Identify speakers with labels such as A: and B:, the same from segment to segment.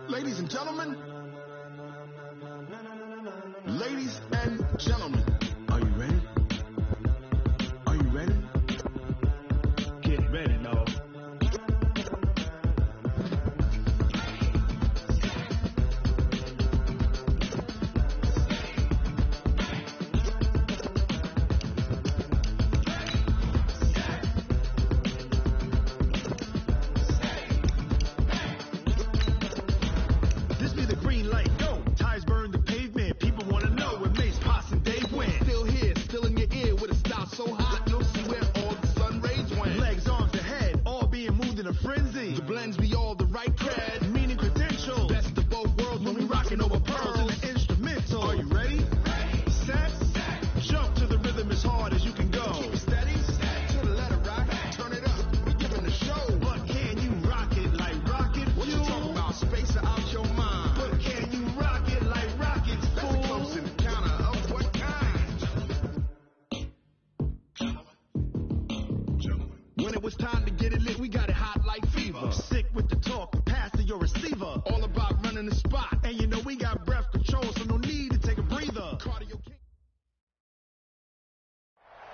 A: Ladies and gentlemen, ladies and gentlemen, are you ready? Are you ready? Get ready, now. This be the green light, go. Tires burn the pavement. People want to know when Mace Posse and Dave win. Still here, still in your ear with a style so hot, you'll see where all the sun rays went. Legs, arms, and head, all being moved in a frenzy. The blends be all the right cred, meaning credentials. Best of both worlds when we rocking over pearls in the instrumental. Are you ready? Set, jump to the rhythm as hard as you can go. Keep it steady, to the letter rock, turn it up, we giving the show. But can you rock it like rocket fuel? What you talking about, space or out your mind? But can you rock it like rockets, fool? That's a close encounter of what kind? When it was time to get it lit, we got it hot like fever. Sick with the talk, pass to your receiver. All about running the spot, and you know we got breath control, so no need to take a breather. Cardio king.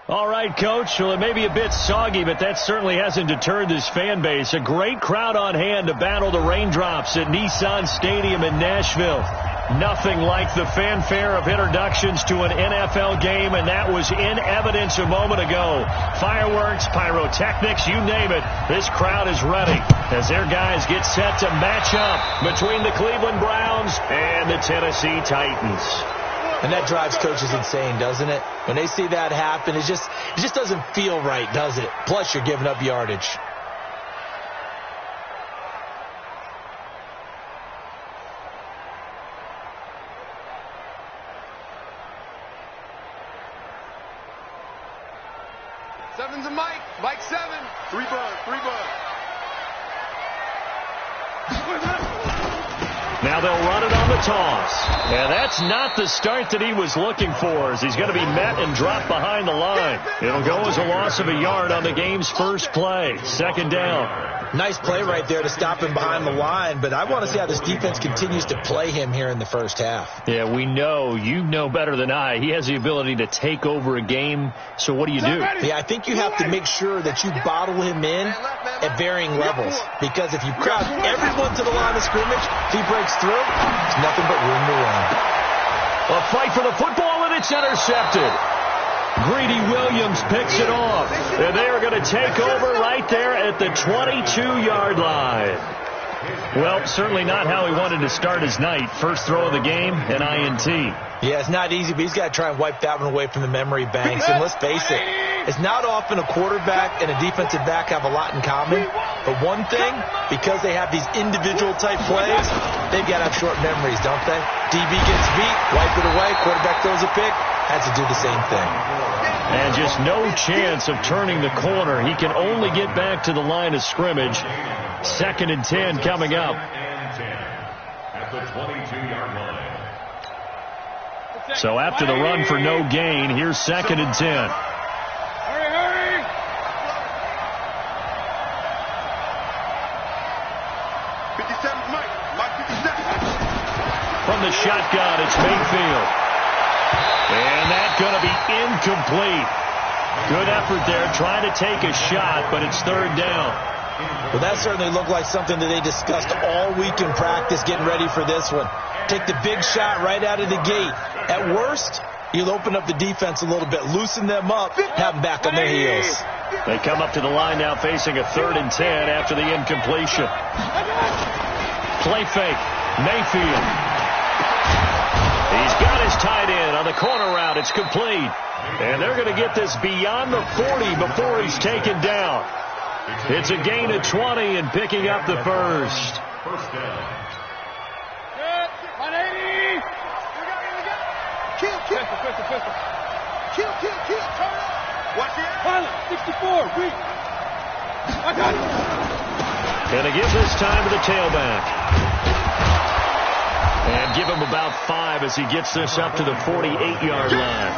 B: All right, Coach. Well, it may be a bit soggy, but that certainly hasn't deterred this fan base. A great crowd on hand to battle the raindrops at Nissan Stadium in Nashville. Nothing like the fanfare of introductions to an NFL game, and that was in evidence a moment ago. Fireworks, pyrotechnics, you name it. This crowd is ready as their guys get set to match up between the Cleveland Browns and the Tennessee Titans.
C: And that drives coaches insane, doesn't it? When they see that happen, it just doesn't feel right, does it? Plus, you're giving up yardage.
D: Seven's a Mike. Mike 7. 3 bug. 3 bug.
B: Now they'll run it on the toss. And that's not the start that he was looking for, as he's going to be met and dropped behind the line. It'll go as a loss of a yard on the game's first play. Second down.
C: Nice play right there to stop him behind the line, but I want to see how this defense continues to play him here in the first half.
B: Yeah, we know. You know better than I. He has the ability to take over a game, so what do you do?
C: Yeah, I think you have to make sure that you bottle him in at varying levels, because if you crowd everyone to the line of scrimmage, if he breaks through, it's nothing but room to run.
B: A fight for the football, and it's intercepted. Greedy Williams picks it off, and they are going to take over right there at the 22-yard line. Well, certainly not how he wanted to start his night. First throw of the game, an INT.
C: Yeah, it's not easy, but he's got to try and wipe that one away from the memory banks. And let's face it, it's not often a quarterback and a defensive back have a lot in common. But one thing, because they have these individual type plays, they've got to have short memories, don't they? DB gets beat, wipe it away, quarterback throws a pick, has to do the same thing.
B: And just no chance of turning the corner. He can only get back to the line of scrimmage. 2nd and 10 coming up.
E: At the 22-yard line.
B: So after the run for no gain, here's 2nd and 10.
D: Hurry! 57, Mike. Mike 57.
B: From the shotgun, it's Mayfield. And that's going to be incomplete. Good effort there, trying to take a shot, but it's 3rd down.
C: Well, that certainly looked like something that they discussed all week in practice, getting ready for this one. Take the big shot right out of the gate. At worst, you'll open up the defense a little bit, loosen them up, have them back on their heels.
B: They come up to the line now facing a 3rd and 10 after the incompletion. Play fake. Mayfield. He's got his tight end on the corner route. It's complete. And they're going to get this beyond the 40 before he's taken down. It's a gain of 20 and picking up the first.
E: First down.
D: 180. Kill. Turn up. Watch it.
F: Pilot, 64. Weak. I got it.
B: And they give this time to the tailback. And give him about 5 as he gets this up to the 48-yard line.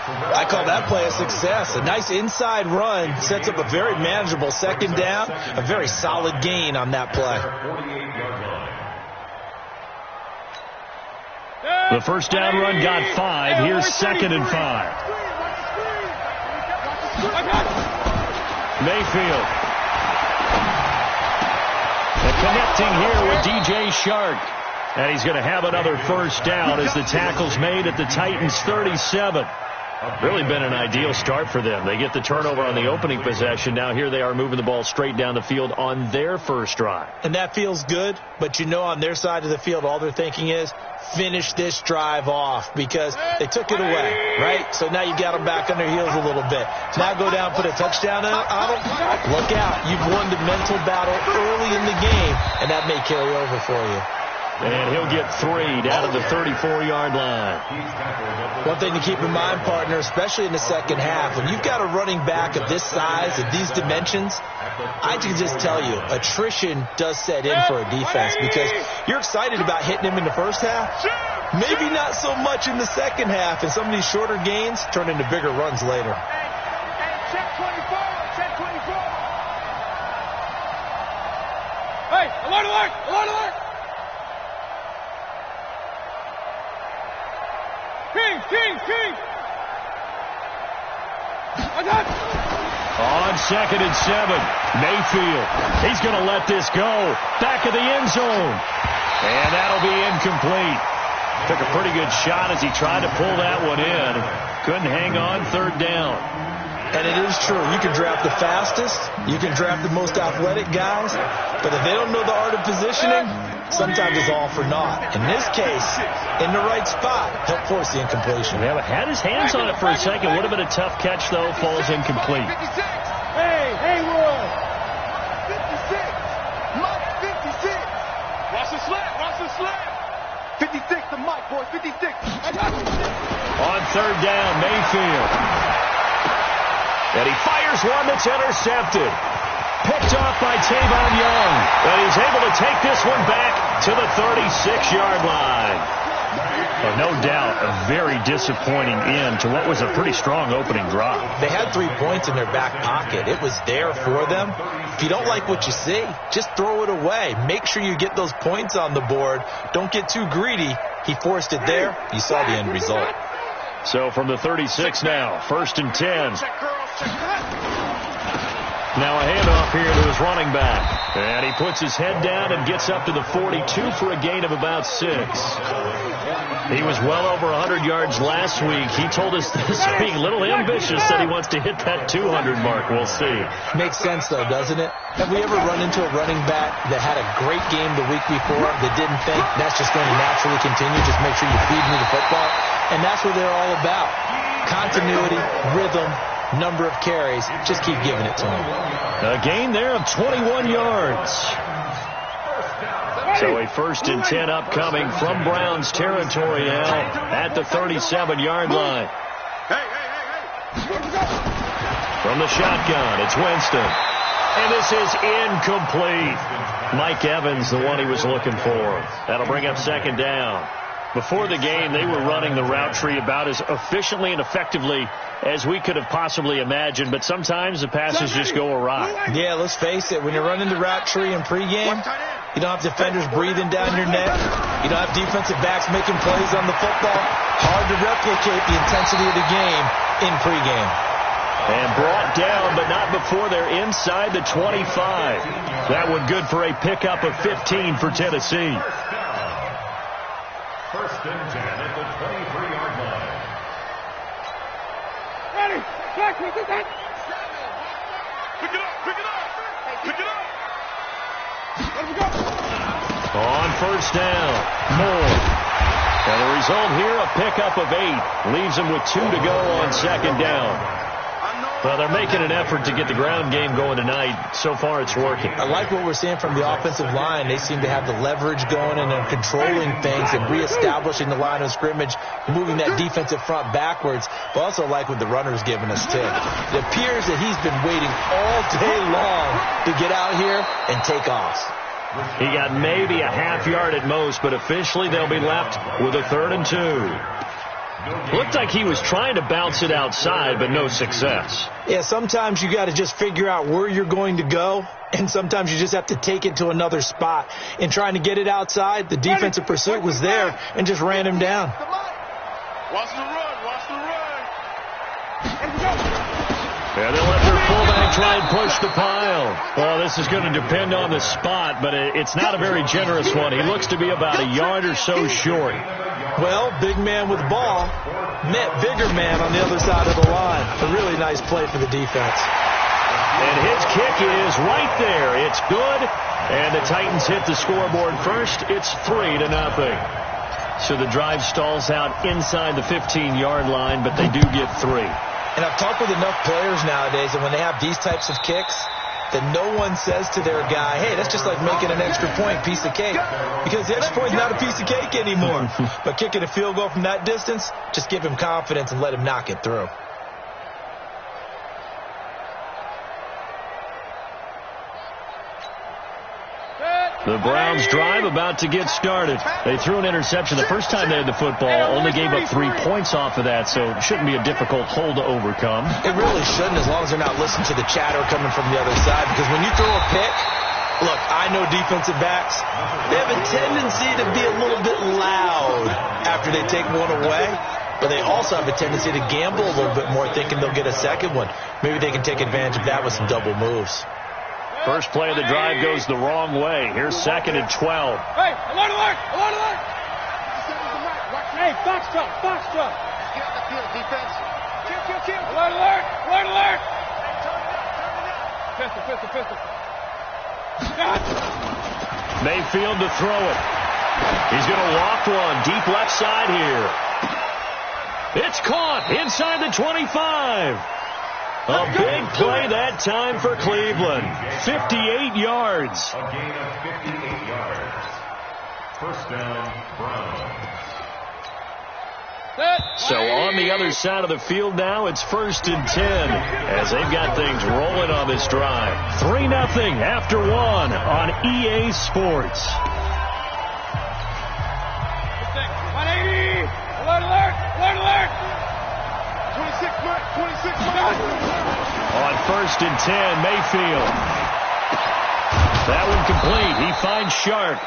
C: I call that play a success. A nice inside run sets up a very manageable second down, a very solid gain on that play.
B: The first down run got 5. Here's 2nd and 5. Mayfield. Connecting here with DJ Shark. And he's going to have another first down as the tackle's made at the Titans' 37. Really been an ideal start for them. They get the turnover on the opening possession. Now here they are moving the ball straight down the field on their first drive.
C: And that feels good, but you know on their side of the field all they're thinking is finish this drive off because they took it away, right? So now you got them back on their heels a little bit. Now go down, put a touchdown on them. Look out. You've won the mental battle early in the game, and that may carry over for you.
B: And he'll get 3 down to the 34-yard line.
C: One thing to keep in mind, partner, especially in the second half, when you've got a running back of this size, of these dimensions, I can just tell you, attrition does set in for a defense because you're excited about hitting him in the first half. Maybe not so much in the second half, and some of these shorter gains turn into bigger runs later.
F: Check 24. Check 24. Hey, alert, alert, alert, alert. King.
B: On 2nd and 7, Mayfield. He's going to let this go. Back of the end zone. And that'll be incomplete. Took a pretty good shot as he tried to pull that one in. Couldn't hang on 3rd down.
C: And it is true. You can draft the fastest. You can draft the most athletic guys. But if they don't know the art of positioning, sometimes it's all for naught. In this case, in the right spot, he'll force the incompletion.
B: Yeah, but had his hands on it for a second. Would have been a tough catch, though. Falls incomplete.
F: Hey, Haywood. 56.
A: Mike, 56.
F: Watch the slap.
A: 56 to Mike, boy, 56.
B: On 3rd down, Mayfield. And he fires one that's intercepted. Picked off by Tavon Young. And he's able to take this one back to the 36-yard line. Oh, no doubt a very disappointing end to what was a pretty strong opening drive.
C: They had 3 points in their back pocket. It was there for them. If you don't like what you see, just throw it away. Make sure you get those points on the board. Don't get too greedy. He forced it there. You saw the end result.
B: So from the 36 now, 1st and 10. Now a handoff here to his running back. And he puts his head down and gets up to the 42 for a gain of about 6. He was well over 100 yards last week. He told us this being a little ambitious, that he wants to hit that 200 mark. We'll see.
C: Makes sense, though, doesn't it? Have we ever run into a running back that had a great game the week before that didn't think that's just going to naturally continue? Just make sure you feed me the football. And that's what they're all about. Continuity, rhythm, number of carries. Just keep giving it to him.
B: A gain there of 21 yards. So a 1st and 10 upcoming from Browns territory now at the 37-yard line. From the shotgun, it's Winston. And this is incomplete. Mike Evans, the one he was looking for. That'll bring up 2nd down. Before the game, they were running the route tree about as efficiently and effectively as we could have possibly imagined, but sometimes the passes just go awry.
C: Yeah, let's face it. When you're running the route tree in pregame, you don't have defenders breathing down your neck. You don't have defensive backs making plays on the football. Hard to replicate the intensity of the game in pregame.
B: And brought down, but not before they're inside the 25. That one good for a pickup of 15 for Tennessee.
E: 1st and 10 at the 23-yard line.
F: Ready? Check, pick it up. Let me go.
B: On 1st down, Moore. And the result here, a pickup of 8. Leaves them with 2 to go on 2nd down. Well, they're making an effort to get the ground game going tonight. So far, it's working.
C: I like what we're seeing from the offensive line. They seem to have the leverage going, and they're controlling things and reestablishing the line of scrimmage, moving that defensive front backwards. But also like what the runner's giving us, too. It appears that he's been waiting all day long to get out here and take off.
B: He got maybe a half yard at most, but officially they'll be left with a 3rd and 2. Looked like he was trying to bounce it outside, but no success.
C: Yeah, sometimes you got to just figure out where you're going to go, and sometimes you just have to take it to another spot. In trying to get it outside, the defensive pursuit was there and just ran him down.
D: Watch the run. Watch the run.
B: Yeah, they'll let their fullback try and push the pile. Well, this is going to depend on the spot, but it's not a very generous one. He looks to be about a yard or so short.
C: Well, big man with the ball met bigger man on the other side of the line. A really nice play for the defense.
B: And his kick is right there. It's good. And the Titans hit the scoreboard first. It's 3-0. So the drive stalls out inside the 15-yard line, but they do get 3.
C: And I've talked with enough players nowadays that when they have these types of kicks, that no one says to their guy, hey, that's just like making an extra point, piece of cake. Because the extra point is not a piece of cake anymore. But kicking a field goal from that distance, just give him confidence and let him knock it through.
B: The Browns drive about to get started. They threw an interception the first time they had the football, only gave up 3 points off of that, so it shouldn't be a difficult hole to overcome.
C: It really shouldn't, as long as they're not listening to the chatter coming from the other side, because when you throw a pick, look, I know defensive backs, they have a tendency to be a little bit loud after they take one away, but they also have a tendency to gamble a little bit more, thinking they'll get a second one. Maybe they can take advantage of that with some double moves.
B: First play of the drive goes the wrong way. Here's 2nd and 12.
F: Hey, alert, alert, alert, alert. Hey, foxtrot, foxtrot.
D: Get on the field, defense.
F: Kill. Alert, alert, alert, alert. Pistol.
B: Mayfield to throw it. He's going to walk one deep left side here. It's caught inside the 25. A big play that time for Cleveland. 58 yards.
E: A gain of 58 yards. First down, Browns.
B: So on the other side of the field now, it's 1st and 10 as they've got things rolling on this drive. 3-0 after 1 on EA Sports.
F: 180. Alert. 26
B: On 1st and 10, Mayfield. That one complete. He finds Sharp.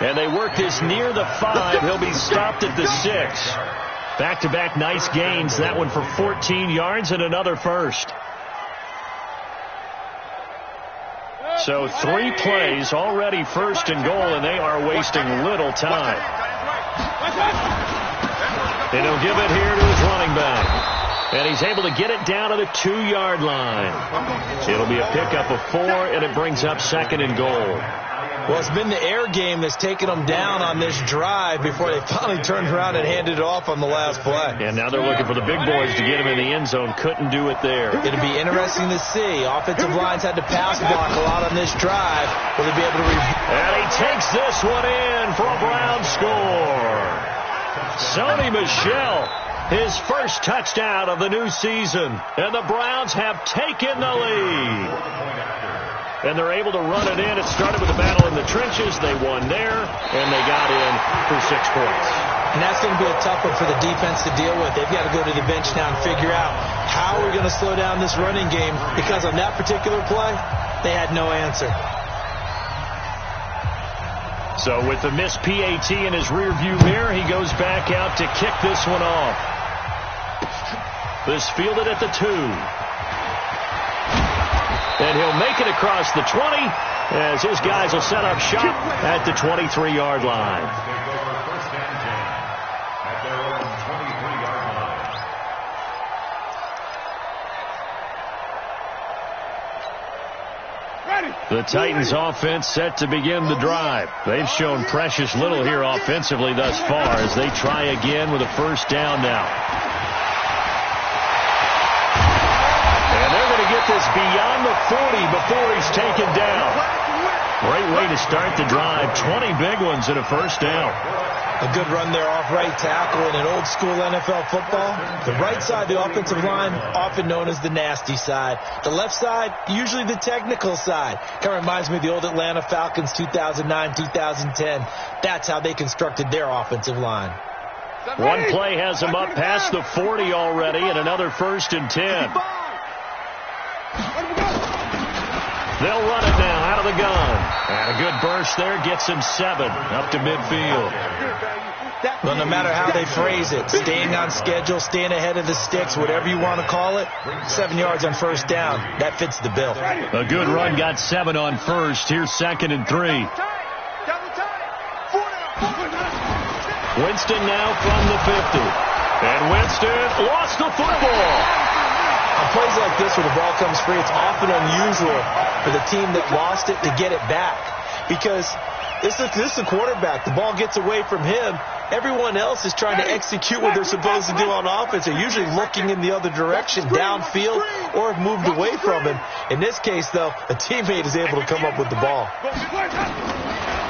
B: And they work this near the 5. He'll be stopped at the 6. Back-to-back nice gains. That one for 14 yards and another first. So 3 plays, already 1st and goal, and they are wasting little time. And he'll give it here to his running back. And he's able to get it down to the 2-yard line. It'll be a pickup of 4, and it brings up 2nd and goal.
C: Well, it's been the air game that's taken them down on this drive before they finally turned around and handed it off on the last play.
B: And now they're looking for the big boys to get him in the end zone. Couldn't do it there.
C: It'll be interesting to see. Offensive lines had to pass block a lot on this drive. Will they be able to
B: And he takes this one in for a Brown score. Sonny Michel, his first touchdown of the new season. And the Browns have taken the lead. And they're able to run it in. It started with a battle in the trenches. They won there, and they got in for 6 points.
C: And that's going to be a tough one for the defense to deal with. They've got to go to the bench now and figure out how we're going to slow down this running game, because on that particular play, they had no answer.
B: So with the missed PAT in his rearview mirror, he goes back out to kick this one off. This fielded at the 2. And he'll make it across the 20 as his guys will set up shop at the 23-yard line.
E: Take over 1st and 10 at their own 23-yard line.
B: The Titans offense set to begin the drive. They've shown precious little here offensively thus far as they try again with a 1st down now. And they're going to get this beyond the 40 before he's taken down. Great way to start the drive. 20 big ones and a 1st down.
C: A good run there off right tackle in an old school NFL football. The right side, the offensive line, often known as the nasty side. The left side, usually the technical side. Kind of reminds me of the old Atlanta Falcons 2009, 2010. That's how they constructed their offensive line.
B: One play has him up past the 40 already, and another 1st and 10. They'll run it now out of the gun. And a good burst there gets him 7 up to midfield.
C: Well, no matter how they phrase it, staying on schedule, staying ahead of the sticks, whatever you want to call it, 7 yards on 1st down, that fits the bill.
B: A good run got 7 on 1st. Here's 2nd and 3. Winston now from the 50. And Winston lost the football.
C: On plays like this where the ball comes free, it's often unusual for the team that lost it to get it back. Because this is the quarterback. The ball gets away from him. Everyone else is trying to execute what they're supposed to do on offense. They're usually looking in the other direction, downfield, or have moved away from him. In this case, though, a teammate is able to come up with the ball.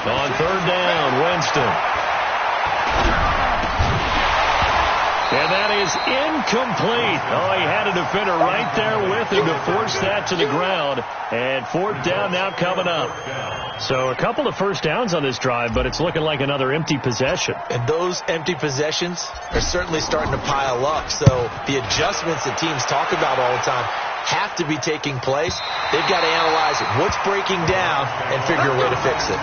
B: On 3rd down, Winston. And that is incomplete. Oh, he had a defender right there with him to force that to the ground. And 4th down now coming up. So a couple of 1st downs on this drive, but it's looking like another empty possession.
C: And those empty possessions are certainly starting to pile up. So the adjustments that teams talk about all the time have to be taking place. They've got to analyze what's breaking down and figure a way to fix it.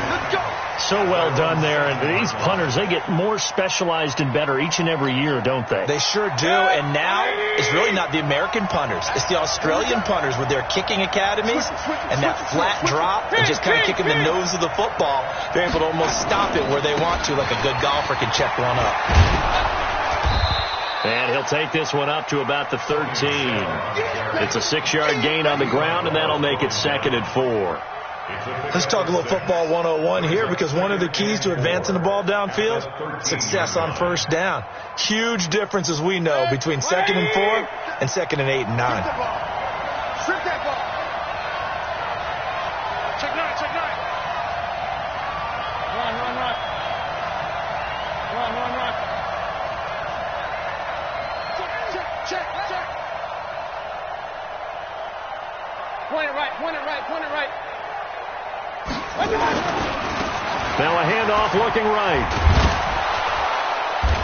B: So well done there. And these punters, they get more specialized and better each and every year, don't they?
C: They sure do. And now it's really not the American punters. It's the Australian punters with their kicking academies and that flat drop and just kind of kicking the nose of the football. They're able to almost stop it where they want to, like a good golfer can check one up.
B: And he'll take this one up to about the 13. It's a 6-yard gain on the ground, and that'll make it 2nd and 4.
C: Let's talk a little football 101 here, because one of the keys to advancing the ball downfield, success on 1st down. Huge difference, as we know, between 2nd and 4 and 2nd and 8 and 9.
F: Strip that ball. Check 9, check 9. Run. Check. Point it right.
B: Now a handoff looking right.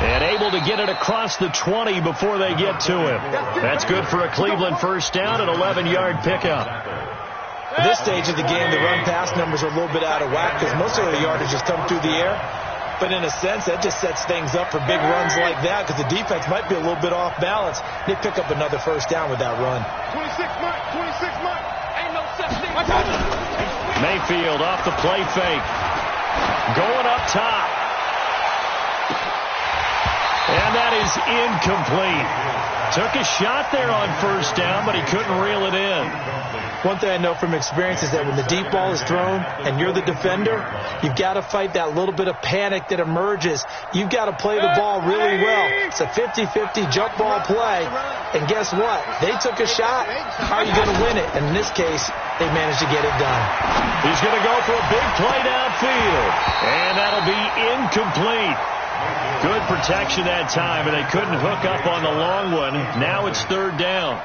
B: And able to get it across the 20 before they get to him. That's good for a Cleveland 1st down, an 11-yard pickup.
C: At this stage of the game, the run-pass numbers are a little bit out of whack because most of the yardage just come through the air. But in a sense, that just sets things up for big runs like that because the defense might be a little bit off balance. They pick up another 1st down with that run.
F: 26 Mike. Ain't no such thing.
B: Mayfield off the play fake. Going up top. And that is incomplete. Took a shot there on 1st down, but he couldn't reel it in.
C: One thing I know from experience is that when the deep ball is thrown and you're the defender, you've got to fight that little bit of panic that emerges. You've got to play the ball really well. It's a 50-50 jump ball play. And guess what? They took a shot. How are you going to win it? And in this case, they managed to get it done.
B: He's going to go for a big play downfield. And that'll be incomplete. Good protection that time, and they couldn't hook up on the long one. Now it's 3rd down.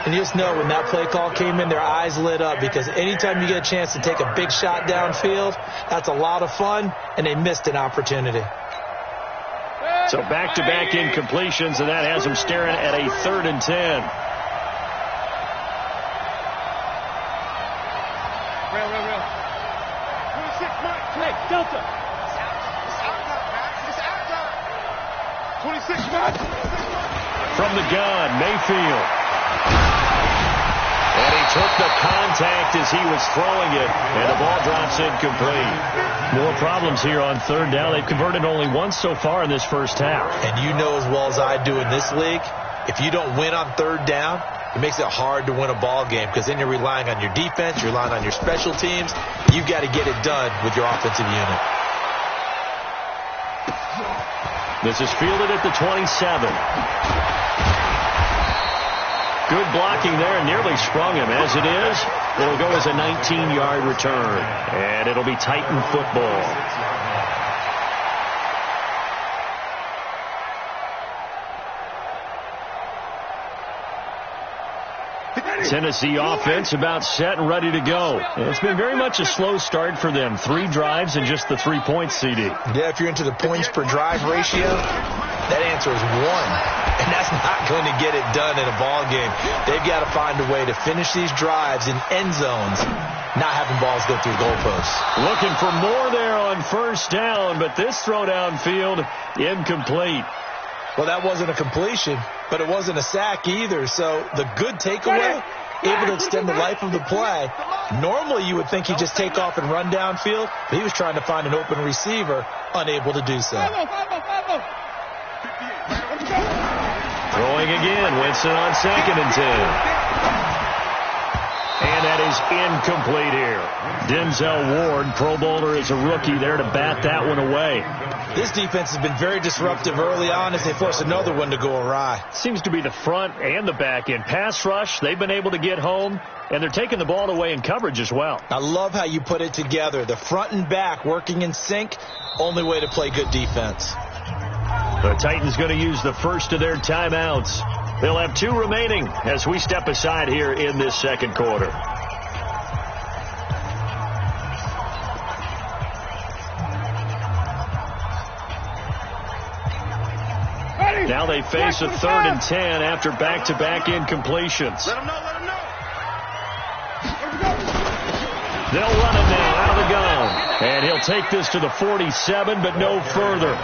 C: And you just know when that play call came in, their eyes lit up because anytime you get a chance to take a big shot downfield, that's a lot of fun, and they missed an opportunity.
B: So back-to-back incompletions, and that has them staring at a 3rd and 10.
F: Real. 26 Mike. Hey, Delta. It's out time. 26 Mike.
B: From the gun, Mayfield. And he took the contact as he was throwing it, and the ball drops incomplete. More problems here on 3rd down. They've converted only once so far in this 1st half.
C: And you know as well as I do in this league, if you don't win on 3rd down, it makes it hard to win a ball game because then you're relying on your defense, you're relying on your special teams. You've got to get it done with your offensive unit.
B: This is fielded at the 27. Good blocking there, nearly sprung him. As it is, it'll go as a 19-yard return, and it'll be Titan football. Tennessee offense about set and ready to go. It's been very much a slow start for them. 3 drives and just the 3 points, CD.
C: Yeah, if you're into the points per drive ratio, That answer is one, and that's not going to get it done in a ball game. They've got to find a way to finish these drives in end zones, not having balls go through goalposts.
B: Looking for more there on first down, but this throw downfield incomplete.
C: Well, that wasn't a completion, but it wasn't a sack either. So the good takeaway, able to extend the life of the play. Normally you would think he'd just take off and run downfield, but he was trying to find an open receiver, unable to do so.
B: Throwing again, Winston on 2nd and 10. And that is incomplete here. Denzel Ward, Pro Bowler as a rookie, there to bat that one away.
C: This defense has been very disruptive early on as they force another one to go awry.
B: Seems to be the front and the back end. Pass rush, they've been able to get home, and they're taking the ball away in coverage as well.
C: I love how you put it together. The front and back working in sync, only way to play good defense.
B: The Titans going to use the first of their timeouts. They'll have 2 remaining as we step aside here in this second quarter. Now they face a 3rd and 10 after back-to-back incompletions.
D: Let him know, let him know.
B: They'll run it now out of the gun. And he'll take this to the 47, but no further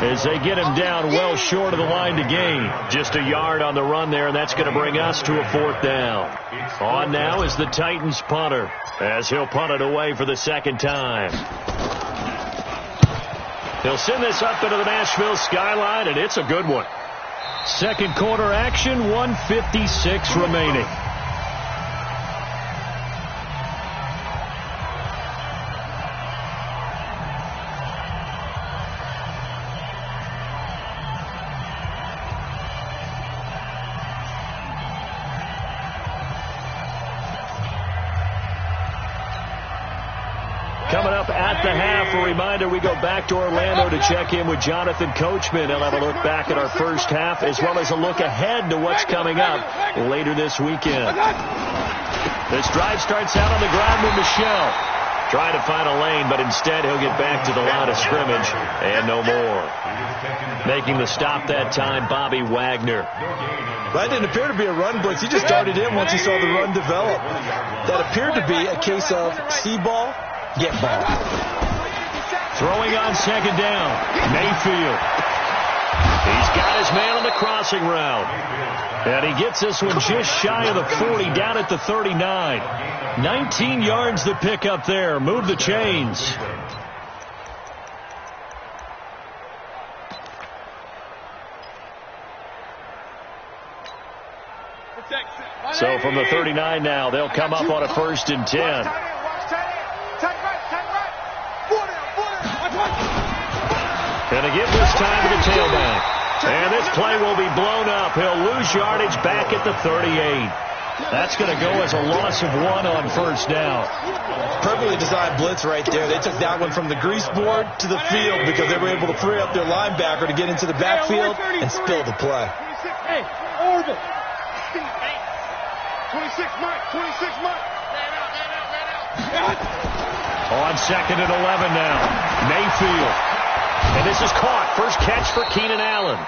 B: as they get him down well short of the line to gain. Just a yard on the run there, and that's going to bring us to a 4th down. On now is the Titans punter as he'll punt it away for the 2nd time. He'll send this up into the Nashville skyline, and it's a good one. Second quarter action, 1:56 remaining. Coming up at the half, a reminder, we go back to Orlando to check in with Jonathan Coachman. He'll have a look back at our first half as well as a look ahead to what's coming up later this weekend. This drive starts out on the ground with Michel. Trying to find a lane, but instead he'll get back to the line of scrimmage and no more. Making the stop that time, Bobby Wagner.
C: That didn't appear to be a run blitz. He just darted in once he saw the run develop. That appeared to be a case of see ball, get ball.
B: Throwing on 2nd down, Mayfield. He's got his man on the crossing route. And he gets this one just shy of the 40, down at the 39. 19 yards to pick up there. Move the chains. So from the 39 now, they'll come up on a 1st and 10. And again this time to the tailback. And this play will be blown up. He'll lose yardage back at the 38. That's going to go as a loss of 1 on 1st down.
C: Perfectly designed blitz right there. They took that one from the grease board to the field because they were able to free up their linebacker to get into the backfield and spill the play.
F: Hey, Orville. 26 Mike, 26 Mike.
B: On 2nd and 11 now. Mayfield. And this is caught. First catch for Keenan Allen.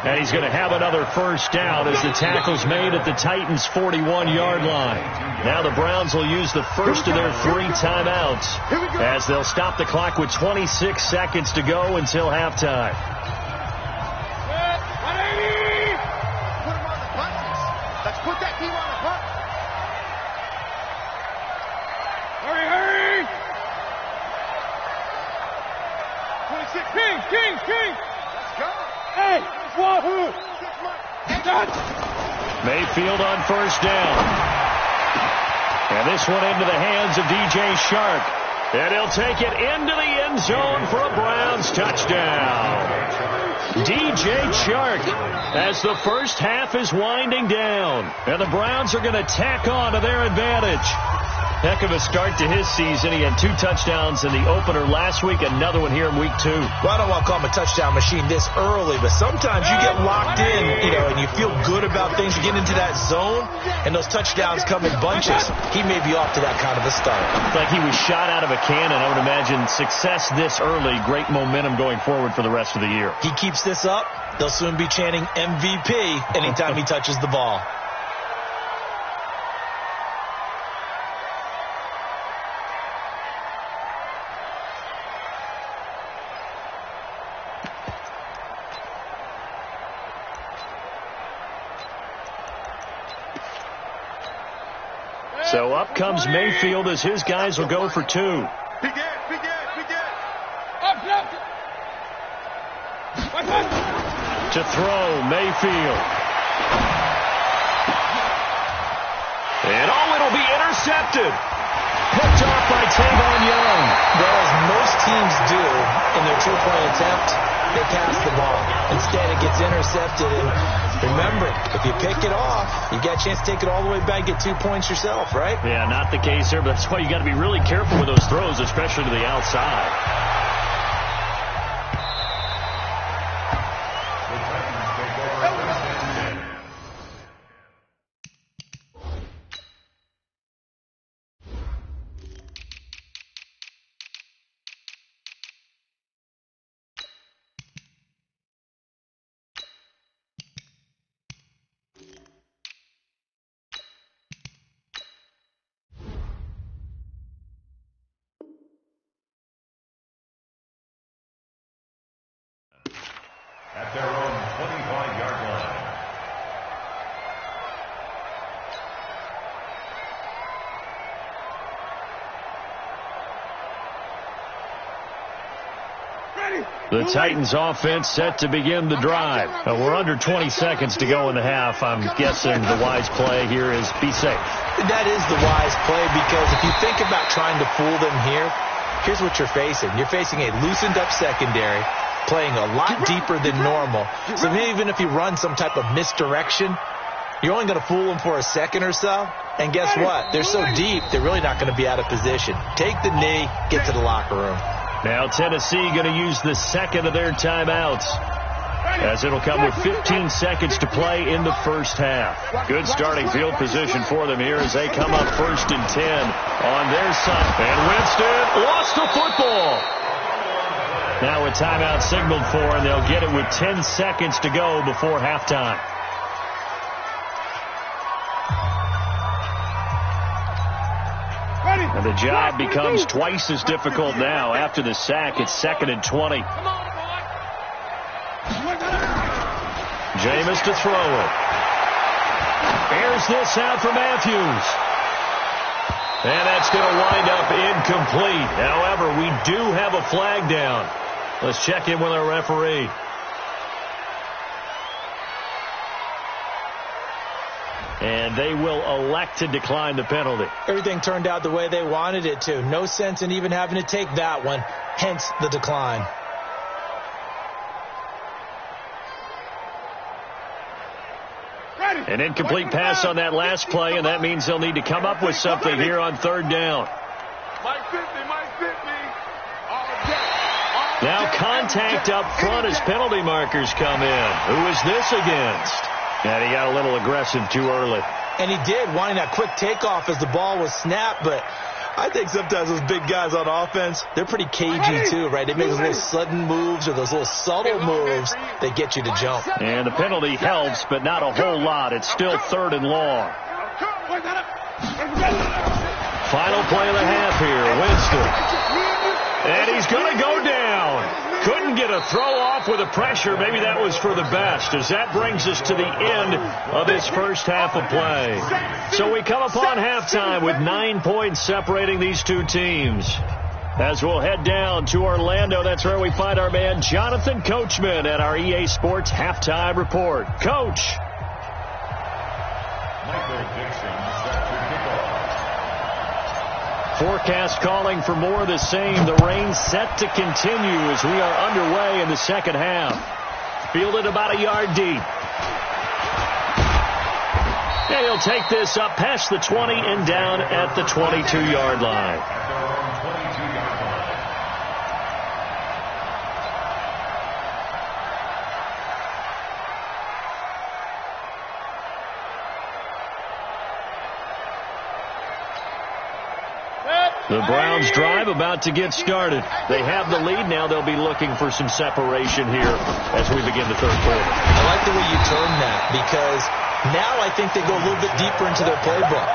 B: And he's going to have another 1st down as the tackle's made at the Titans' 41-yard line. Now the Browns will use the first of their 3 timeouts as they'll stop the clock with 26 seconds to go until halftime.
D: Put him on the buttons. Let's put that team on the button.
F: Hurry, hurry. 26, King.
D: Let's go.
F: Hey, Wahoo.
B: Mayfield on 1st down. And this one into the hands of DJ Shark. And he'll take it into the end zone for a Browns touchdown. DJ Shark as the first half is winding down. And the Browns are going to tack on to their advantage. Heck of a start to his season. He had 2 touchdowns in the opener last week, another one here in week 2.
C: Well, I don't want to call him a touchdown machine this early, but sometimes you get locked in, and you feel good about things. You get into that zone, and those touchdowns come in bunches. He may be off to that kind of a start.
B: It's like he was shot out of a cannon. I would imagine success this early, great momentum going forward for the rest of the year.
C: He keeps this up, they'll soon be chanting MVP anytime he touches the ball.
B: So up comes Mayfield as his guys will go for 2.
A: Begin.
B: To throw, Mayfield. And it'll be intercepted. Picked off by Tavon Young.
C: Well, as most teams do in their 2-point attempt, they pass the ball. Instead, it gets intercepted. And remember, if you pick it off, you got a chance to take it all the way back, get 2 points yourself, right?
B: Yeah, not the case here, but that's why you got to be really careful with those throws, especially to the outside.
E: At their own 25-yard line.
B: The Titans offense set to begin the drive. We're under 20 seconds to go in the half. I'm guessing the wise play here is be safe.
C: That is the wise play, because if you think about trying to fool them here, here's what you're facing. You're facing a loosened up secondary, playing a lot deeper than normal. So even if you run some type of misdirection, you're only going to fool them for a second or so. And guess what? They're so deep, they're really not going to be out of position. Take the knee, get to the locker room.
B: Now Tennessee going to use the second of their timeouts, as it'll come with 15 seconds to play in the first half. Good starting field position for them here as they come up 1st and 10 on their side. And Winston lost the football. Now a timeout signaled for, and they'll get it with 10 seconds to go before halftime. And the job becomes twice as difficult now. After the sack, it's 2nd and 20. Jameis to throw it. Airs this out for Matthews. And that's going to wind up incomplete. However, we do have a flag down. Let's check in with our referee. And they will elect to decline the penalty.
C: Everything turned out the way they wanted it to. No sense in even having to take that one. Hence the decline.
B: An incomplete pass on that last play, and that means they'll need to come up with something here on 3rd down. Now contact up front as penalty markers come in. Who is this against? And he got a little aggressive too early.
C: And he did, wanting that quick takeoff as the ball was snapped. But I think sometimes those big guys on offense, they're pretty cagey too, right? They make those little sudden moves or those little subtle moves that get you to jump.
B: And the penalty helps, but not a whole lot. It's still 3rd and long. Final play of the half here, Winston. And he's going to go down. Couldn't get a throw off with the pressure. Maybe that was for the best, as that brings us to the end of this first half of play. So we come upon halftime with 9 points separating these two teams. As we'll head down to Orlando, that's where we find our man Jonathan Coachman at our EA Sports Halftime Report. Coach.
E: Michael Dixon set to kick off.
B: Forecast calling for more of the same. The rain set to continue as we are underway in the second half. Fielded about a yard deep. And he'll take this up past the 20 and down at the 22-yard line. The Browns drive about to get started. They have the lead. Now they'll be looking for some separation here as we begin the third quarter.
C: I like the way you term that, because now I think they go a little bit deeper into their playbook.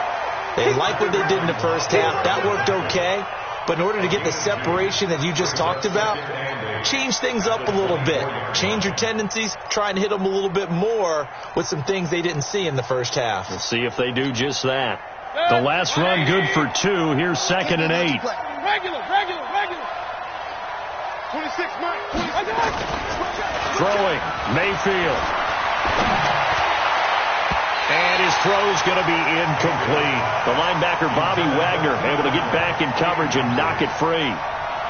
C: They like what they did in the first half. That worked okay. But in order to get the separation that you just talked about, change things up a little bit. Change your tendencies. Try and hit them a little bit more with some things they didn't see in the first half.
B: We'll see if they do just that. The last run good for 2. Here's 2nd and 8.
F: Regular. 26, Mike.
B: Throwing, Mayfield. And his throw's going to be incomplete. The linebacker, Bobby Wagner, able to get back in coverage and knock it free.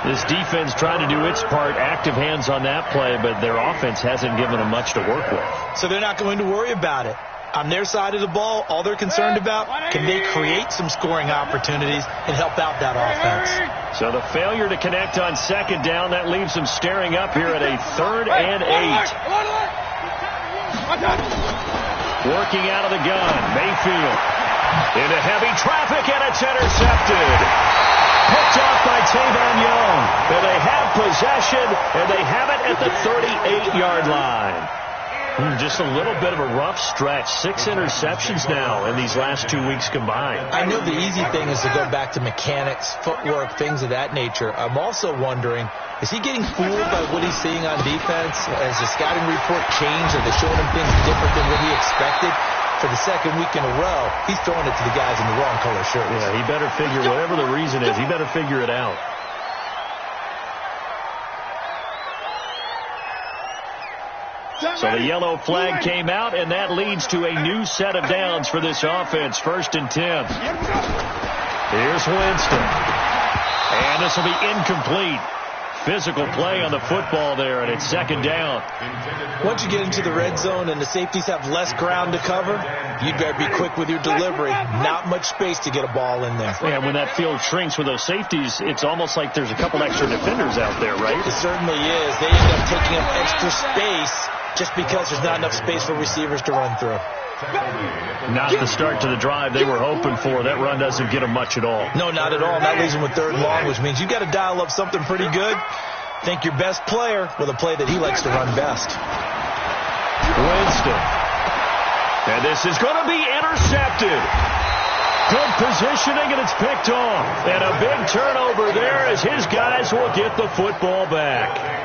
B: This defense trying to do its part, active hands on that play, but their offense hasn't given them much to work with.
C: So they're not going to worry about it. On their side of the ball, all they're concerned about, can they create some scoring opportunities and help out that offense?
B: So the failure to connect on 2nd down, that leaves them staring up here at a 3rd and 8. Working out of the gun, Mayfield into heavy traffic, and it's intercepted. Picked off by Tavon Young. And they have possession, and they have it at the 38-yard line. Just a little bit of a rough stretch. 6 interceptions now in these last 2 weeks combined.
C: I know the easy thing is to go back to mechanics, footwork, things of that nature. I'm also wondering, is he getting fooled by what he's seeing on defense? Has the scouting report changed? Are they showing him things different than what he expected? For the 2nd week in a row, he's throwing it to the guys in the wrong color shirts.
B: Yeah, he better figure, whatever the reason is, he better figure it out. So the yellow flag came out, and that leads to a new set of downs for this offense. 1st and 10. Here's Winston. And this will be incomplete. Physical play on the football there, and it's 2nd down.
C: Once you get into the red zone and the safeties have less ground to cover, you better be quick with your delivery. Not much space to get a ball in there.
B: And when that field shrinks with those safeties, it's almost like there's a couple extra defenders out there, right?
C: It certainly is. They end up taking up extra space just because there's not enough space for receivers to run through.
B: Not the start to the drive they were hoping for. That run doesn't get them much at all.
C: No, not at all. That leaves them with 3rd and long, which means you got to dial up something pretty good. Think your best player with a play that he likes to run best.
B: Winston. And this is going to be intercepted. Good positioning, and it's picked off. And a big turnover there as his guys will get the football back.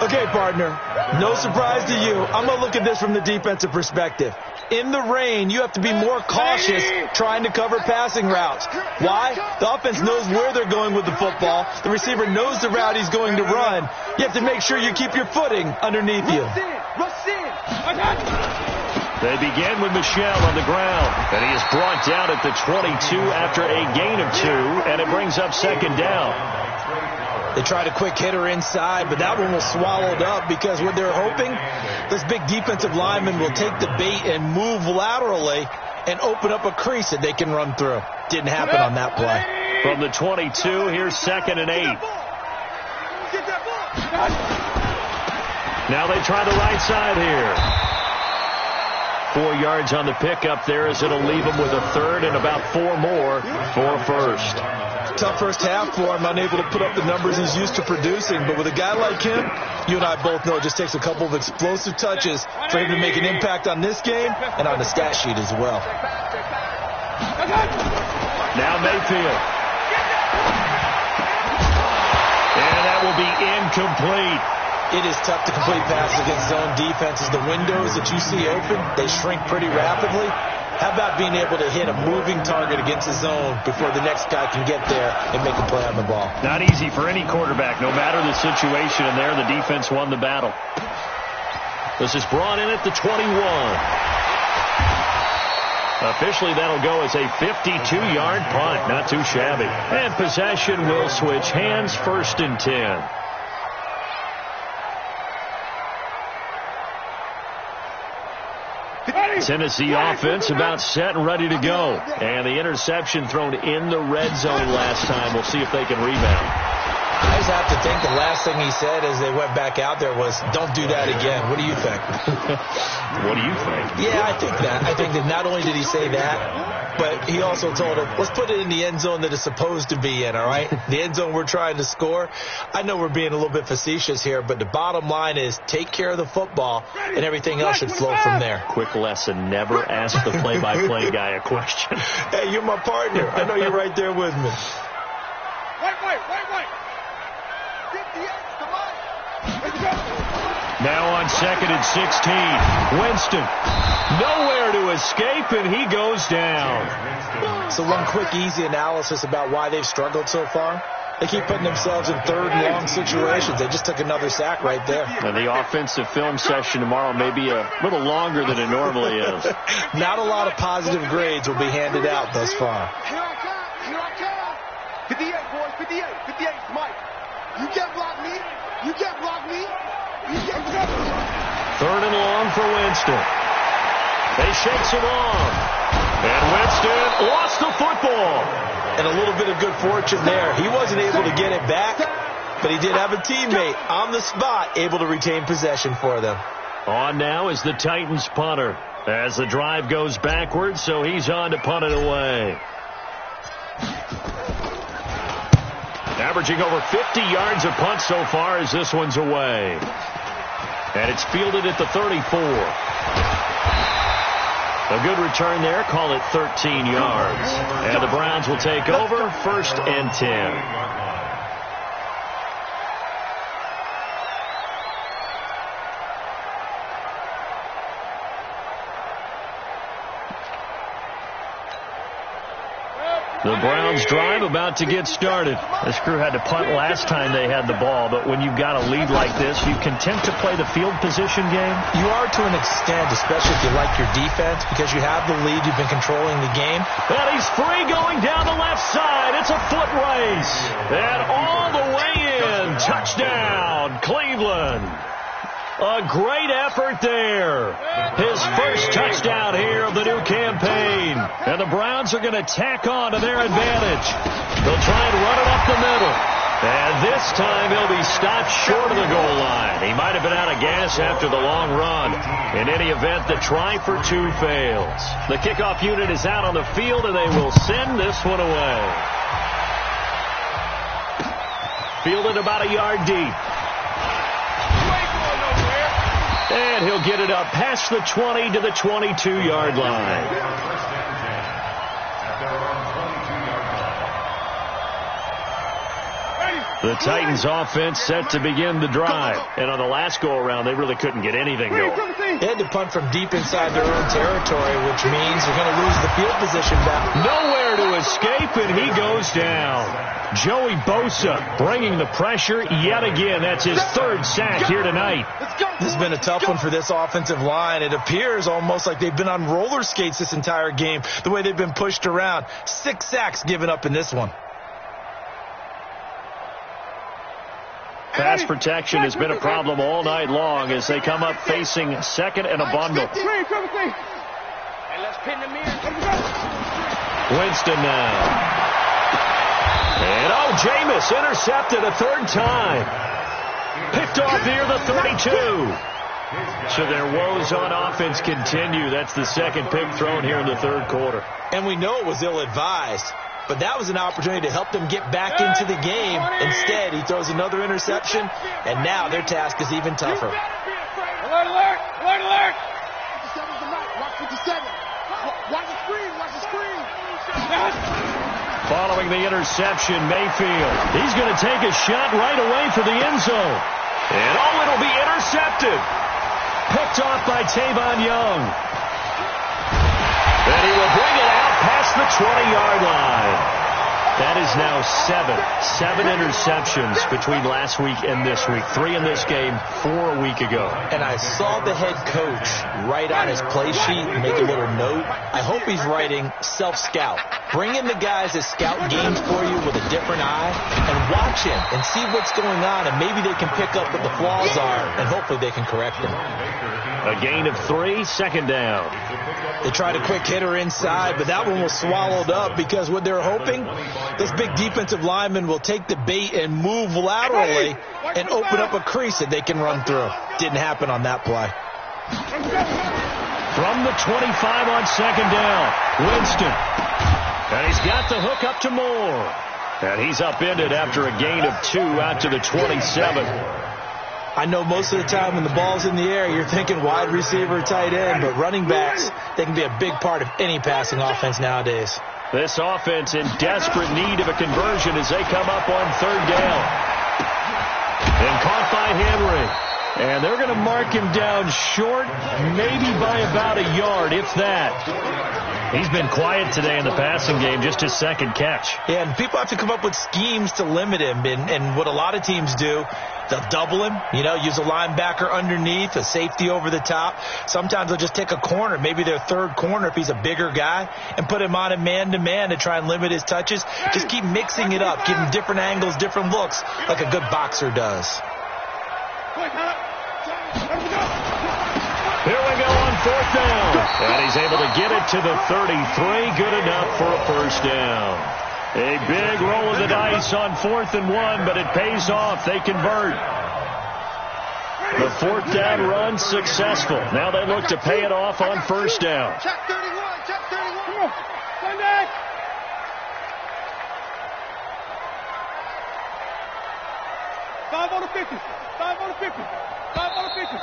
C: Okay, partner, no surprise to you. I'm going to look at this from the defensive perspective. In the rain, you have to be more cautious trying to cover passing routes. Why? The offense knows where they're going with the football. The receiver knows the route he's going to run. You have to make sure you keep your footing underneath you.
B: They begin with Michel on the ground, and he is brought down at the 22 after a gain of 2, and it brings up 2nd down.
C: They tried a quick hitter inside, but that one was swallowed up because what they're hoping, this big defensive lineman will take the bait and move laterally and open up a crease that they can run through. Didn't happen on that play.
B: From the 22, here's 2nd and 8. Now they try the right side here. 4 yards on the pickup there as it'll leave them with a 3rd and about 4 more for 1st.
C: Tough first half for him, unable to put up the numbers he's used to producing. But with a guy like him, you and I both know it just takes a couple of explosive touches for him to make an impact on this game and on the stat sheet as well.
B: Now Mayfield. And that will be incomplete.
C: It is tough to complete passes against zone defenses. The windows that you see open, they shrink pretty rapidly. How about being able to hit a moving target against the zone before the next guy can get there and make a play on the ball?
B: Not easy for any quarterback, no matter the situation. And there, the defense won the battle. This is brought in at the 21. Officially, that'll go as a 52-yard punt. Not too shabby. And possession will switch hands. 1st and 10. Tennessee offense about set and ready to go. And the interception thrown in the red zone last time. We'll see if they can rebound.
C: I just have to think the last thing he said as they went back out there was, don't do that again. What do you think?
B: What do you think?
C: Yeah, I think that. I think that not only did he say that, but he also told him, let's put it in the end zone that it's supposed to be in, all right? The end zone we're trying to score. I know we're being a little bit facetious here, but the bottom line is take care of the football, and everything else should flow from there.
B: Quick lesson, never ask the play-by-play guy a question.
C: Hey, you're my partner. I know you're right there with me.
F: Wait.
B: Now on 2nd and 16. Winston. Nowhere to escape, and he goes down.
C: So one quick, easy analysis about why they've struggled so far. They keep putting themselves in third and long situations. They just took another sack right there.
B: And the offensive film session tomorrow may be a little longer than it normally is.
C: Not a lot of positive grades will be handed out thus far.
D: Here I come. 58, boys, 58, Mike. You can't block me. You can't block me. You can't block me.
B: 3rd and long for Winston. They shake some off. And Winston lost the football.
C: And a little bit of good fortune there. He wasn't able to get it back, but he did have a teammate on the spot able to retain possession for them.
B: On now is the Titans punter as the drive goes backwards, so he's on to punt it away. Averaging over 50 yards a punt so far as this one's away. And it's fielded at the 34. A good return there. Call it 13 yards. And the Browns will take over 1st and 10. The Browns drive about to get started. This crew had to punt last time they had the ball, but when you've got a lead like this, you content to play the field position game?
C: You are to an extent, especially if you like your defense, because you have the lead, you've been controlling the game.
B: And he's free going down the left side. It's a foot race. And all the way in. Touchdown, Cleveland. A great effort there. His first touchdown here of the new campaign. And the Browns are going to tack on to their advantage. They'll try and run it up the middle. And this time he'll be stopped short of the goal line. He might have been out of gas after the long run. In any event, the try for 2 fails. The kickoff unit is out on the field, and they will send this one away. Fielded about a yard deep. And he'll get it up past the 20 to the 22-yard line. The Titans offense set to begin the drive. And on the last go-around, they really couldn't get anything going.
C: They had to punt from deep inside their own territory, which means they're going to lose the field position back.
B: Nowhere to escape, and he goes down. Joey Bosa bringing the pressure yet again. That's his 3rd sack here tonight.
C: This has been a tough one for this offensive line. It appears almost like they've been on roller skates this entire game, the way they've been pushed around. 6 sacks given up in this one.
B: Pass protection has been a problem all night long as they come up facing 2nd and a bundle. Winston now. And Jameis intercepted a 3rd time. Picked off near the 32. So their woes on offense continue. That's the 2nd pick thrown here in the 3rd quarter.
C: And we know it was ill-advised. But that was an opportunity to help them get back into the game. Instead, he throws another interception, and now their task is even tougher.
F: Alert, alert, alert, alert.
D: 57's the night. Watch 57. Watch the screen, watch the screen.
B: Following the interception, Mayfield. He's going to take a shot right away for the end zone. And it'll be intercepted. Picked off by Tavon Young. And he will bring it out past the 20-yard line. That is now 7 interceptions between last week and this week. 3 in this game, 4 a week ago.
C: And I saw the head coach write on his play sheet and make a little note. I hope he's writing self-scout. Bring in the guys that scout games for you with a different eye and watch him and see what's going on, and maybe they can pick up what the flaws are, and hopefully they can correct them.
B: A gain of 3, second down.
C: They tried a quick hitter inside, but that one was swallowed up because what they're hoping, this big defensive lineman will take the bait and move laterally and open up a crease that they can run through. Didn't happen on that play.
B: From the 25 on second down, Winston. And he's got the hook up to Moore. And he's upended after a gain of 2 out to the 27.
C: I know most of the time when the ball's in the air, you're thinking wide receiver, tight end, but running backs, they can be a big part of any passing offense nowadays.
B: This offense in desperate need of a conversion as they come up on third down. And caught by Henry. And they're going to mark him down short, maybe by about a yard, if that. He's been quiet today in the passing game, just his second catch.
C: Yeah, and people have to come up with schemes to limit him. And what a lot of teams do, they'll double him, use a linebacker underneath, a safety over the top. Sometimes they'll just take a corner, maybe their third corner if he's a bigger guy, and put him on a man-to-man to try and limit his touches. Just keep mixing it up, give him different angles, different looks, like a good boxer does.
B: Here we go on fourth down. And he's able to get it to the 33. Good enough for a first down. A big roll of the dice on 4th and 1, but it pays off. They convert. The fourth down run successful. Now they look to pay it off on first down.
D: Check 31, check 31. Come on. Sunday. Five on the 50. 5 on the 50. 5 on the 50.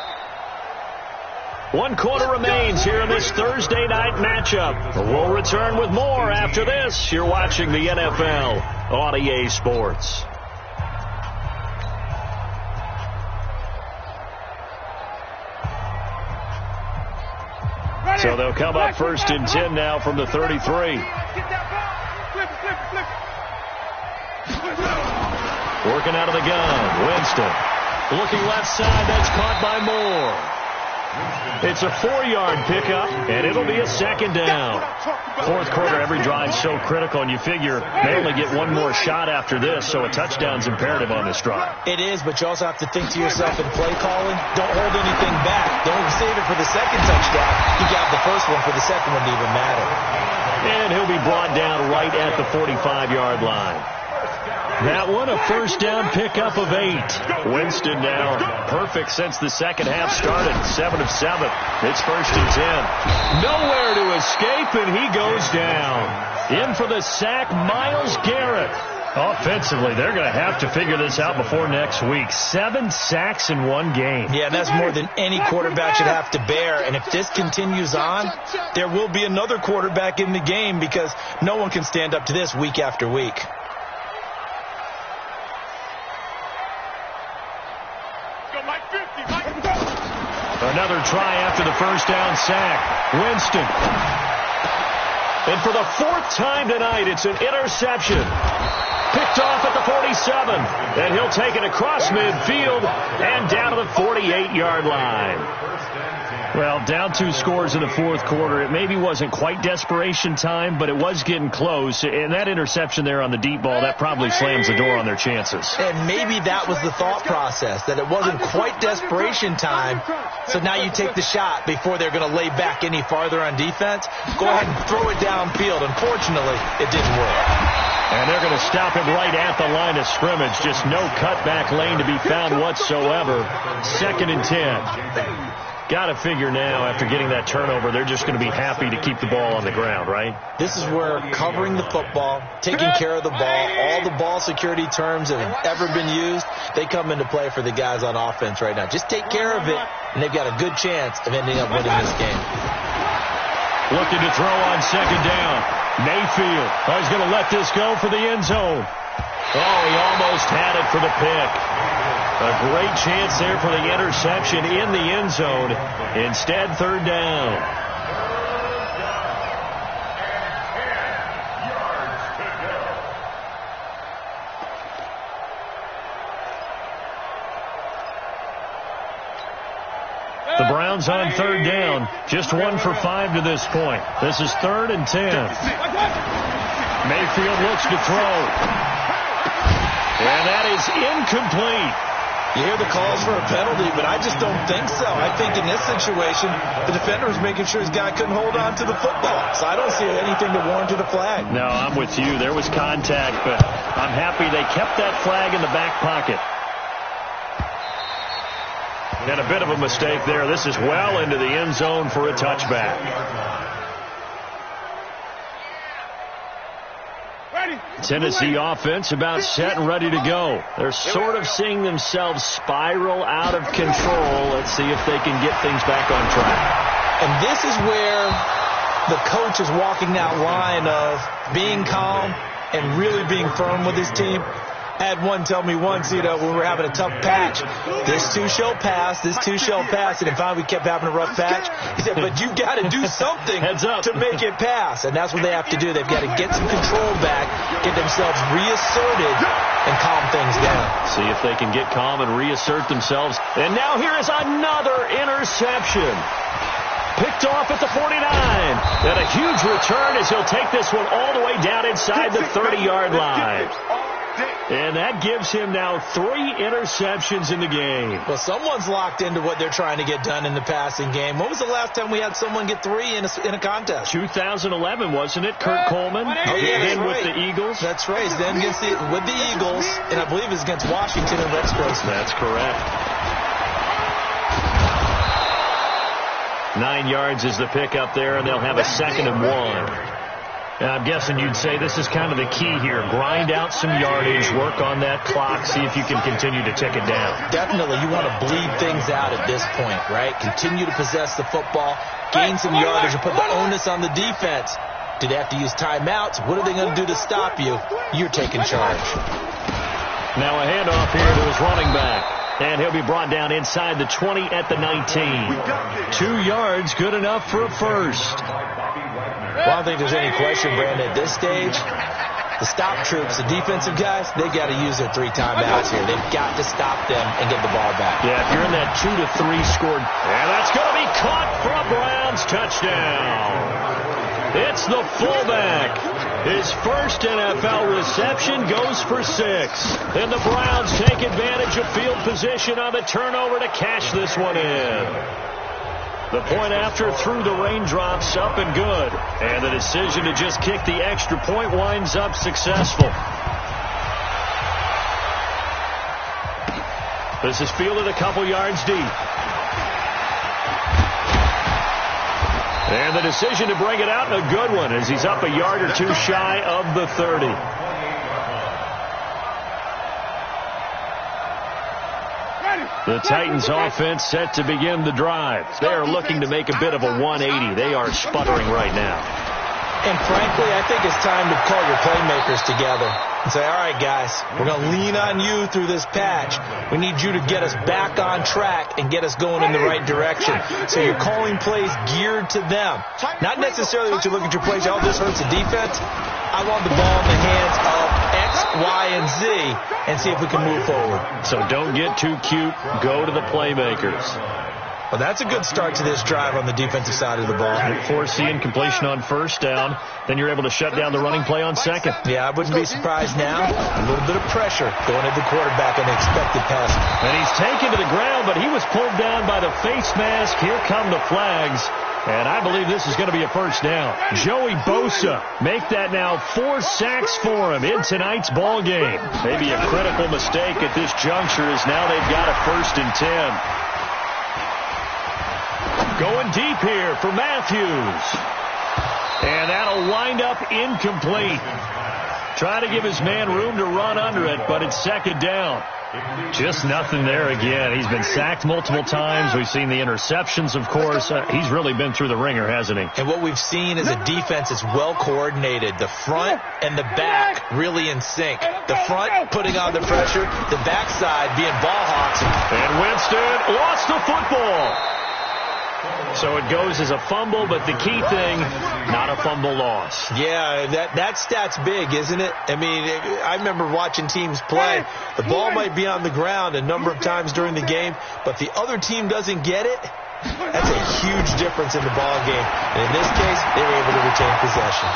B: 1 quarter remains here in this Thursday night matchup. We'll return with more after this. You're watching the NFL on EA Sports. So they'll come up 1st and 10 now from the 33. Working out of the gun, Winston. Looking left side, that's caught by Moore. It's a 4-yard pickup, and it'll be a second down. Fourth quarter, every drive so critical, and you figure they only get one more shot after this, so a touchdown's imperative on this drive.
C: It is, but you also have to think to yourself in play calling, don't hold anything back. Don't save it for the second touchdown. You got the first one for the second one to even matter.
B: And he'll be brought down right at the 45-yard line. That one, a first down pickup of 8. Winston now perfect since the second half started. 7 of 7. It's 1st and 10. Nowhere to escape, and he goes down. In for the sack, Myles Garrett. Offensively, they're going to have to figure this out before next week. 7 sacks in one game.
C: Yeah, that's more than any quarterback should have to bear. And if this continues on, there will be another quarterback in the game because no one can stand up to this week after week.
B: Another try after the first down sack. Winston. And for the 4th time tonight, it's an interception. Picked off at the 47. And he'll take it across midfield and down to the 48-yard line. Well, down 2 scores in the fourth quarter. It maybe wasn't quite desperation time, but it was getting close. And that interception there on the deep ball, that probably slams the door on their chances.
C: And maybe that was the thought process, that it wasn't quite desperation time. So now you take the shot before they're going to lay back any farther on defense. Go ahead and throw it downfield. Unfortunately, it didn't work.
B: And they're going to stop him right at the line of scrimmage. Just no cutback lane to be found whatsoever. 2nd and 10. Got to figure now, after getting that turnover, they're just going to be happy to keep the ball on the ground, right?
C: This is where covering the football, taking care of the ball, all the ball security terms that have ever been used, they come into play for the guys on offense right now. Just take care of it, and they've got a good chance of ending up winning this game.
B: Looking to throw on second down. Mayfield. He's going to let this go for the end zone. Oh, he almost had it for the pick. A great chance there for the interception in the end zone. Instead, 3rd down. The Browns on third down. Just 1 for 5 to this point. This is 3rd and 10. Mayfield looks to throw. And that is incomplete.
C: You hear the calls for a penalty, but I just don't think so. I think in this situation, the defender was making sure his guy couldn't hold on to the football. So I don't see anything that warranted a flag.
B: No, I'm with you. There was contact, but I'm happy they kept that flag in the back pocket. And a bit of a mistake there. This is well into the end zone for a touchback. Tennessee offense about set and ready to go. They're sort of seeing themselves spiral out of control. Let's see if they can get things back on track.
C: And this is where the coach is walking that line of being calm and really being firm with his team. I had one tell me once, when we were having a tough patch, this too shall pass, this too shall pass, and finally we kept having a rough patch. He said, but you've got to do something to make it pass, and that's what they have to do. They've got to get some control back, get themselves reasserted, and calm things down.
B: See if they can get calm and reassert themselves. And now here is another interception. Picked off at the 49. And a huge return as he'll take this one all the way down inside the 30-yard line. And that gives him now 3 interceptions in the game.
C: Well, someone's locked into what they're trying to get done in the passing game. When was the last time we had someone get 3 in a contest?
B: 2011, wasn't it? Kurt Coleman.
C: Oh, yeah,
B: then
C: right.
B: with the Eagles.
C: That's right. Then with the Eagles, and I believe it's against Washington and Rex Grossman.
B: That's correct. 9 yards is the pickup there, and they'll have a 2nd and 1. And I'm guessing you'd say this is kind of the key here. Grind out some yardage, work on that clock, see if you can continue to tick it down.
C: Definitely. You want to bleed things out at this point, right? Continue to possess the football, gain some yardage, and put the onus on the defense. Do they have to use timeouts? What are they going to do to stop you? You're taking charge.
B: Now a handoff here to his running back. And he'll be brought down inside the 20 at the 19. 2 yards, good enough for a first.
C: Well, I don't think there's any question, Brandon, at this stage, the stop troops, the defensive guys, they got to use their 3 timeouts here. They've got to stop them and get the ball back.
B: Yeah, if you're in that 2 to 3 scored, and that's going to be caught for a Browns touchdown. It's the fullback. His first NFL reception goes for 6. And the Browns take advantage of field position on the turnover to cash this one in. The point after through the raindrops up and good. And the decision to just kick the extra point winds up successful. This is fielded a couple yards deep. And the decision to bring it out in a good one as he's up a yard or 2 shy of the 30. The Titans offense set to begin the drive. They are looking to make a bit of a 180. They are sputtering right now.
C: And frankly, I think it's time to call your playmakers together and say, all right, guys, we're going to lean on you through this patch. We need you to get us back on track and get us going in the right direction. So you're calling plays geared to them. Not necessarily that you look at your plays, oh, this hurts the defense. I want the ball in the hands of X, Y, and Z and see if we can move forward.
B: So don't get too cute. Go to the playmakers.
C: Well, that's a good start to this drive on the defensive side of the ball.
B: Force the incompletion on first down. Then you're able to shut down the running play on second.
C: Yeah, I wouldn't be surprised now. A little bit of pressure going at the quarterback on the expected pass.
B: And he's taken to the ground, but he was pulled down by the face mask. Here come the flags. And I believe this is going to be a first down. Joey Bosa make that now 4 sacks for him in tonight's ball game. Maybe a critical mistake at this juncture is now they've got a 1st and 10. Going deep here for Matthews. And that'll wind up incomplete. Trying to give his man room to run under it, but it's 2nd down. Just nothing there again. He's been sacked multiple times. We've seen the interceptions, of course. He's really been through the ringer, hasn't he?
C: And what we've seen is a defense that's well coordinated. The front and the back really in sync. The front putting on the pressure, the backside being ball hawks.
B: And Winston lost the football. So it goes as a fumble, but the key thing, not a fumble loss.
C: Yeah, that stat's big, isn't it? I mean, I remember watching teams play. The ball might be on the ground a number of times during the game, but if the other team doesn't get it, That's a huge difference in the ball game. And in this case, they were able to retain possession.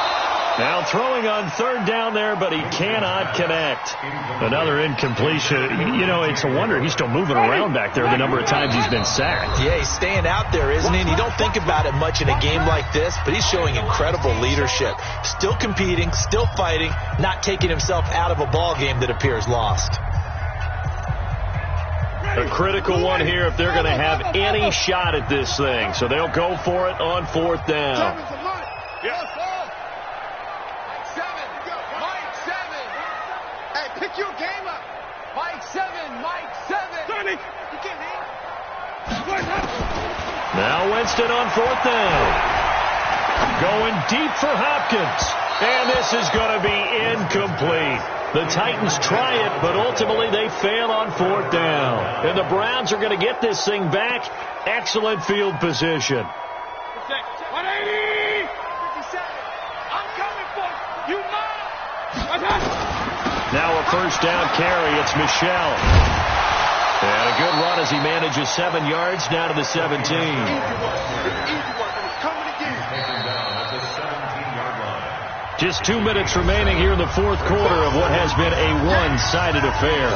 B: Now throwing on third down there, but he cannot connect. Another incompletion. You know, it's a wonder he's still moving around back there the number of times he's been sacked.
C: Yeah, he's staying out there, isn't he? And you don't think about it much in a game like this, but he's showing incredible leadership. Still competing, still fighting, not taking himself out of a ball game that appears lost.
B: A critical one here if they're going to have any shot at this thing. So they'll go for it on fourth down.
D: Pick your game up. Mike 7. Sonny. You can't hang.
B: Now Winston on fourth down. Going deep for Hopkins. And this is going to be incomplete. The Titans try it, but ultimately they fail on fourth down. And the Browns are going to get this thing back. Excellent field position.
F: 180. 57. I'm coming for you.
B: Now a first down carry. It's Michel. And a good run as he manages 7 yards now to the 17. Just 2 minutes remaining here in the fourth quarter of what has been a one-sided affair.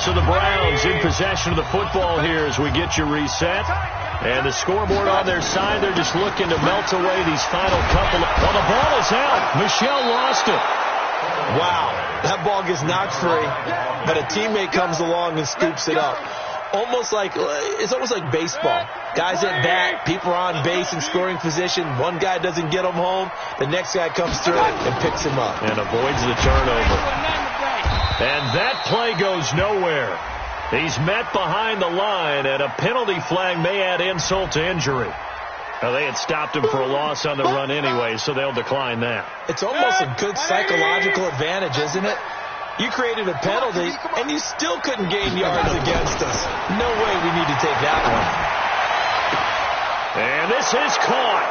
B: So the Browns in possession of the football here as we get you reset. And the scoreboard on their side, they're just looking to melt away these final couple. Well, the ball is out. Michel lost it.
C: Wow, that ball gets knocked free, but a teammate comes along and scoops it up. It's almost like baseball. Guys at bat, people are on base in scoring position. One guy doesn't get him home. The next guy comes through and picks him up.
B: And avoids the turnover. And that play goes nowhere. He's met behind the line, and a penalty flag may add insult to injury. Now, they had stopped him for a loss on the run anyway, so they'll decline that.
C: It's almost a good psychological advantage, isn't it? You created a penalty, and you still couldn't gain yards against us. No way we need to take that one.
B: And this is caught.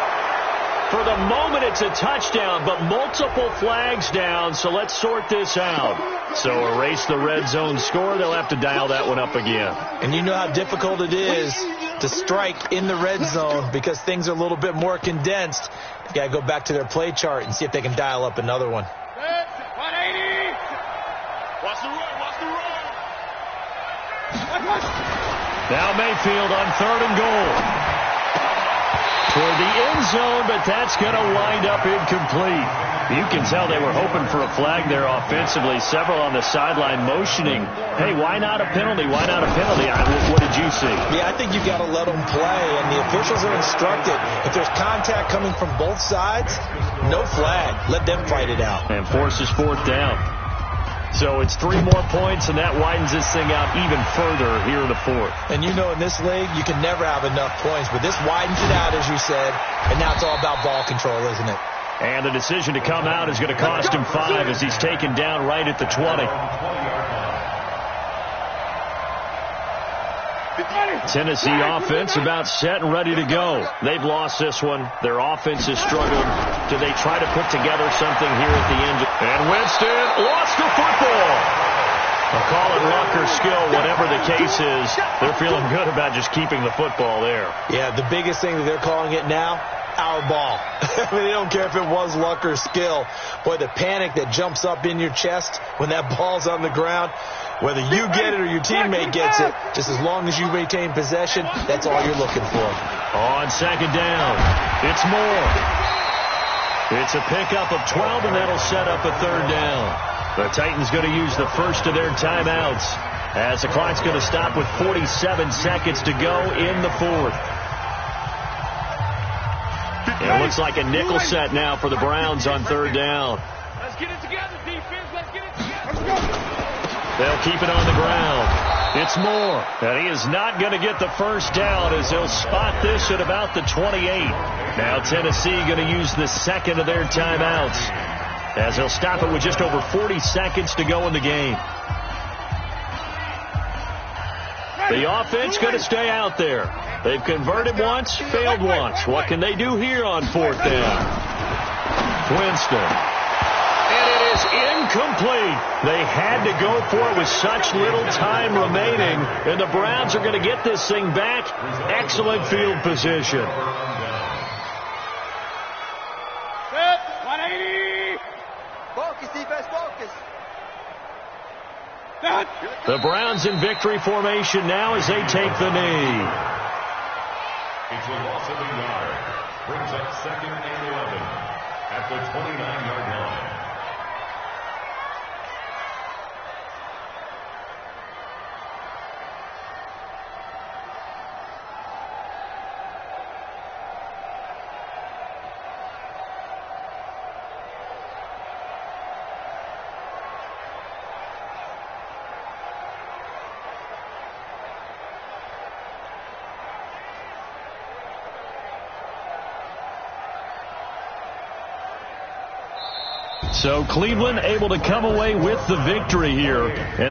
B: For the moment, it's a touchdown, but multiple flags down, so let's sort this out. So erase the red zone score. They'll have to dial that one up again.
C: And you know how difficult it is to strike in the red zone because things are a little bit more condensed. You got to go back to their play chart and see if they can dial up another one.
F: 180. Watch the run.
B: Now Mayfield on third and goal. Toward the end zone, but that's going to wind up incomplete. You can tell they were hoping for a flag there offensively. Several on the sideline motioning, hey, why not a penalty? Why not a penalty? What did you see?
C: Yeah, I think you've got to let them play, and the officials are instructed. If there's contact coming from both sides, no flag. Let them fight it out.
B: And forces fourth down. So it's 3 more points, and that widens this thing out even further here in the fourth.
C: And you know in this league, you can never have enough points, but this widens it out, as you said, and now it's all about ball control, isn't it?
B: And the decision to come out is going to cost him 5 as he's taken down right at the 20. Tennessee offense about set and ready to go. They've lost this one. Their offense has struggled. Do they try to put together something here at the end? And Winston lost the football. I'll call it luck or skill, whatever the case is. They're feeling good about just keeping the football there.
C: Yeah, the biggest thing that they're calling it now, our ball. I mean, they don't care if it was luck or skill. Boy, the panic that jumps up in your chest when that ball's on the ground, whether you get it or your teammate gets it, just as long as you retain possession, that's all you're looking for.
B: On second down, it's Moore. It's a pickup of 12, and that'll set up a third down. The Titans going to use the first of their timeouts as the clock's going to stop with 47 seconds to go in the fourth. It looks like a nickel set now for the Browns on third down.
F: Let's get it together, defense. Let's get it together.
B: They'll keep it on the ground. It's Moore. And he is not going to get the first down as they'll spot this at about the 28. Now Tennessee going to use the second of their timeouts as they'll stop it with just over 40 seconds to go in the game. The offense going to stay out there. They've converted once, failed once. What can they do here on fourth down? Winston. And it is incomplete. They had to go for it with such little time remaining, and the Browns are going to get this thing back. Excellent field position.
F: Set. 180.
D: Focus, defense, focus.
F: Set.
B: The Browns in victory formation now as they take the knee.
E: It's a loss of a yard. Brings up 2nd and 11 at the 29-yard line.
B: So Cleveland able to come away with the victory here.